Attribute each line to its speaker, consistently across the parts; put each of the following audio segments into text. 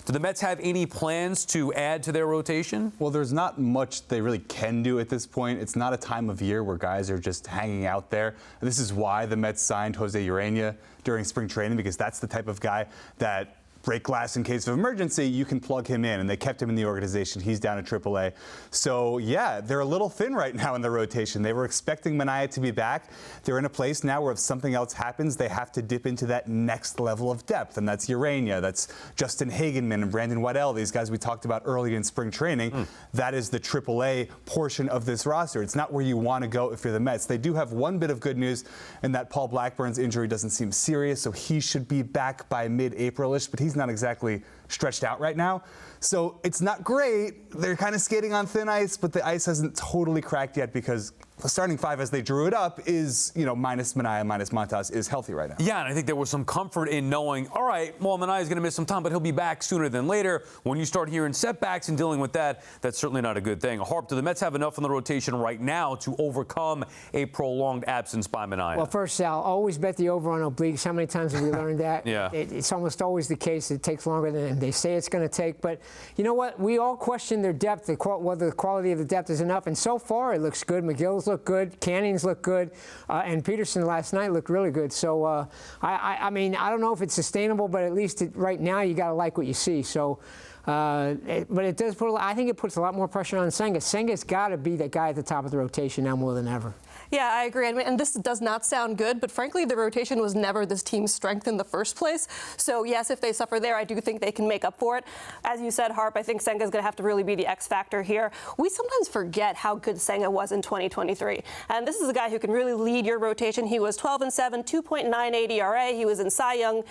Speaker 1: Do the Mets have any plans to add to their rotation?
Speaker 2: Well, there's not much they really can do at this point. It's not a time of year where guys are just hanging out there. This is why the Mets signed Jose Urena during spring training, because that's the type of guy that break glass in case of emergency, you can plug him in, and they kept him in the organization. He's down at AAA. So, yeah, they're a little thin right now in the rotation. They were expecting Manaea to be back. They're in a place now where if something else happens, they have to dip into that next level of depth, and that's Urena, that's Justin Hagenman and Brandon Waddell, these guys we talked about early in spring training. That is the AAA portion of this roster. It's not where you want to go if you're the Mets. They do have one bit of good news, and that Paul Blackburn's injury doesn't seem serious, so he should be back by mid-April-ish, but he's not exactly stretched out right now. So it's not great. They're kind of skating on thin ice, but the ice hasn't totally cracked yet because the starting five as they drew it up is, minus Manaea, minus Montas, is healthy right now.
Speaker 1: Yeah, and I think there was some comfort in knowing, all right, well, Manaea's going to miss some time, but he'll be back sooner than later. When you start hearing setbacks and dealing with that, that's certainly not a good thing. Harp, do the Mets have enough in the rotation right now to overcome a prolonged absence by Manaea?
Speaker 3: Well, first, Sal, always bet the over on obliques. How many times have we learned that?
Speaker 1: Yeah.
Speaker 3: It's almost always the case. It takes longer than they say it's going to take. But you know what? We all question their depth, whether the quality of the depth is enough. And so far, it looks good. McGill's look good. Canning's look good. And Peterson last night looked really good. So, I mean, I don't know if it's sustainable, but at least right now you got to like what you see. So, but it does I think it puts a lot more pressure on Senga. Senga's got to be that guy at the top of the rotation now more than ever.
Speaker 4: Yeah, I agree. I mean, and this does not sound good, but frankly, the rotation was never this team's strength in the first place. So, yes, if they suffer there, I do think they can make up for it. As you said, Harp, I think Senga's going to have to really be the X factor here. We sometimes forget how good Senga was in 2023. And this is a guy who can really lead your rotation. He was 12-7, 2.98 ERA. He was in Cy Young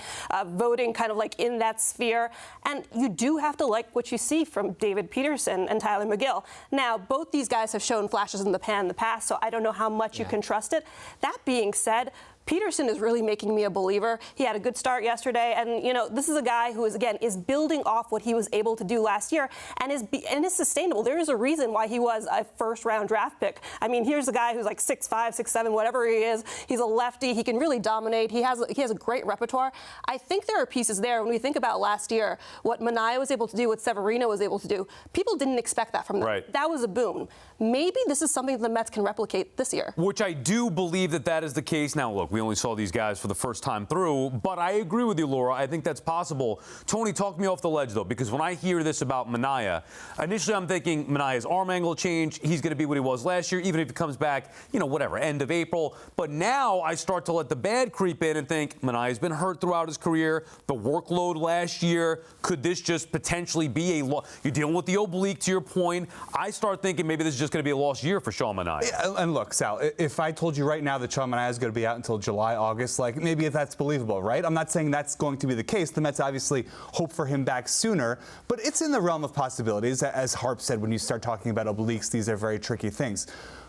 Speaker 4: voting kind of like in that sphere. And you do have to like what you see from David Peterson and Tyler McGill. Now, both these guys have shown flashes in the pan in the past, so I don't know how much you can trust it. That being said, Peterson is really making me a believer. He had a good start yesterday, and this is a guy who is building off what he was able to do last year, and is sustainable. There is a reason why he was a first-round draft pick. I mean, here's a guy who's like 6'5", 6'7", whatever he is. He's a lefty. He can really dominate. He has a great repertoire. I think there are pieces there. When we think about last year, what Manaea was able to do, what Severino was able to do, people didn't expect that from them.
Speaker 1: Right.
Speaker 4: That was a boom. Maybe this is something the Mets can replicate this year.
Speaker 1: Which I do believe that is the case. Now, look, we only saw these guys for the first time through, but I agree with you, Laura. I think that's possible. Tony, talk me off the ledge, though, because when I hear this about Manaea, initially I'm thinking Manaea's arm angle change. He's going to be what he was last year, even if he comes back, whatever, end of April. But now I start to let the bad creep in and think Manaea's been hurt throughout his career. The workload last year, could this just potentially be a loss? You're dealing with the oblique, to your point. I start thinking maybe this is just going to be a lost year for Sean Manaea.
Speaker 2: Yeah, and look, Sal, if I told you right now that Sean Manaea is going to be out until July, August, maybe if that's believable, right? I'm not saying that's going to be the case. The Mets obviously hope for him back sooner, but it's in the realm of possibilities. As Harp said, when you start talking about obliques, these are very tricky things.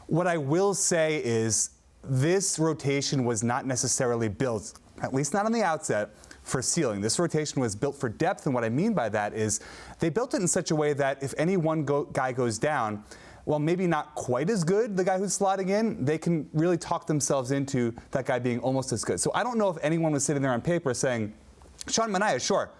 Speaker 2: What I will say is this rotation was not necessarily built, at least not on the outset, for ceiling. This rotation was built for depth, and what I mean by that is they built it in such a way that if any one guy goes down, well, maybe not quite as good, the guy who's slotting in, they can really talk themselves into that guy being almost as good. So I don't know if anyone was sitting there on paper saying, Sean Manaea, sure,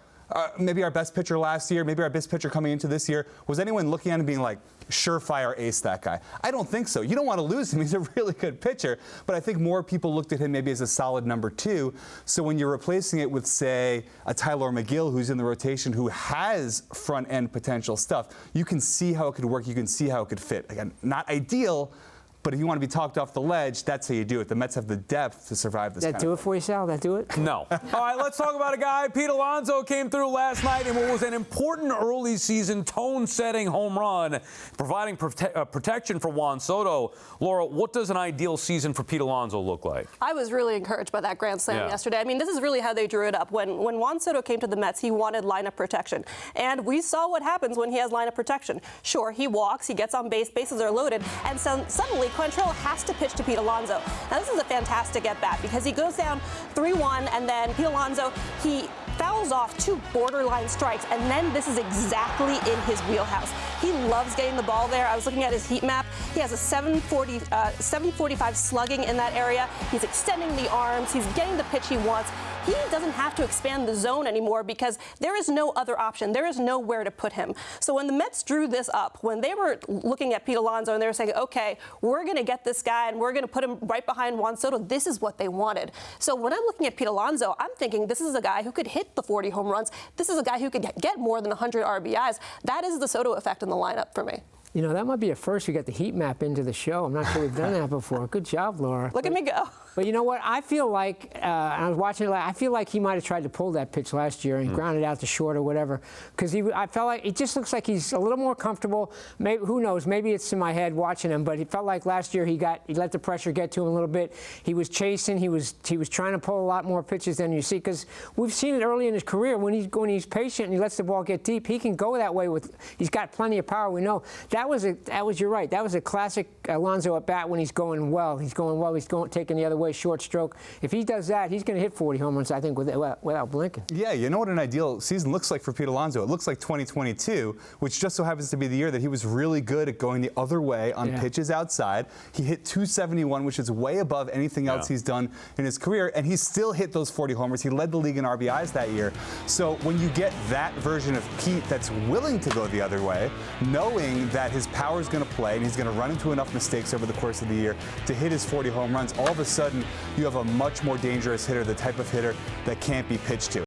Speaker 2: maybe our best pitcher last year, maybe our best pitcher coming into this year. Was anyone looking at him being like, surefire ace, that guy? I don't think so. You don't want to lose him. He's a really good pitcher. But I think more people looked at him maybe as a solid number 2. So when you're replacing it with, say, a Tyler McGill who's in the rotation who has front-end potential stuff, you can see how it could work. You can see how it could fit. Again, not ideal, but if you want to be talked off the ledge, that's how you do it. The Mets have the depth to survive this.
Speaker 3: That do it for you, Sal? That do it?
Speaker 1: No. All right, let's talk about a guy. Pete Alonso came through last night in what was an important early season tone-setting home run, providing protection for Juan Soto. Laura, what does an ideal season for Pete Alonso look like?
Speaker 4: I was really encouraged by that grand slam yesterday. I mean, this is really how they drew it up. When Juan Soto came to the Mets, he wanted lineup protection. And we saw what happens when he has lineup protection. Sure, he walks, he gets on base, bases are loaded, and so suddenly Quantrill has to pitch to Pete Alonso. Now, this is a fantastic at-bat because he goes down 3-1, and then Pete Alonso, he fouls off 2 borderline strikes, and then this is exactly in his wheelhouse. He loves getting the ball there. I was looking at his heat map. He has a 745 slugging in that area. He's extending the arms. He's getting the pitch he wants. he doesn't have to expand the zone anymore because there is no other option. There is nowhere to put him. So when the Mets drew this up, when they were looking at Pete Alonso and they were saying, okay, we're going to get this guy and we're going to put him right behind Juan Soto, this is what they wanted. So when I'm looking at Pete Alonso, I'm thinking this is a guy who could hit the 40 home runs. This is a guy who could get more than 100 RBIs. That is the Soto effect in the lineup for me.
Speaker 3: You know, that might be a first. We got the heat map into the show. I'm not sure we've done that before. Good job, Laura.
Speaker 4: Look at me go.
Speaker 3: But you know what? I feel like, I was watching it, I feel like he might have tried to pull that pitch last year and grounded out to short or whatever. Because I felt like it just looks like he's a little more comfortable. Maybe, who knows? Maybe it's in my head watching him. But he felt like last year he let the pressure get to him a little bit. He was chasing. He was trying to pull a lot more pitches than you see. Because we've seen it early in his career when he's patient and he lets the ball get deep. He can go that way with. He's got plenty of power. We know you're right. That was a classic Alonso at bat when he's going well. He's taking the other way, short stroke. If he does that, he's going to hit 40 home runs, I think, without blinking.
Speaker 2: Yeah, you know what an ideal season looks like for Pete Alonso? It looks like 2022, which just so happens to be the year that he was really good at going the other way on pitches outside. He hit 271, which is way above anything else he's done in his career, and he still hit those 40 homers. He led the league in RBIs that year. So when you get that version of Pete that's willing to go the other way, knowing that his power is going to play and he's going to run into enough mistakes over the course of the year to hit his 40 home runs, all of a sudden you have a much more dangerous hitter, the type of hitter that can't be pitched to.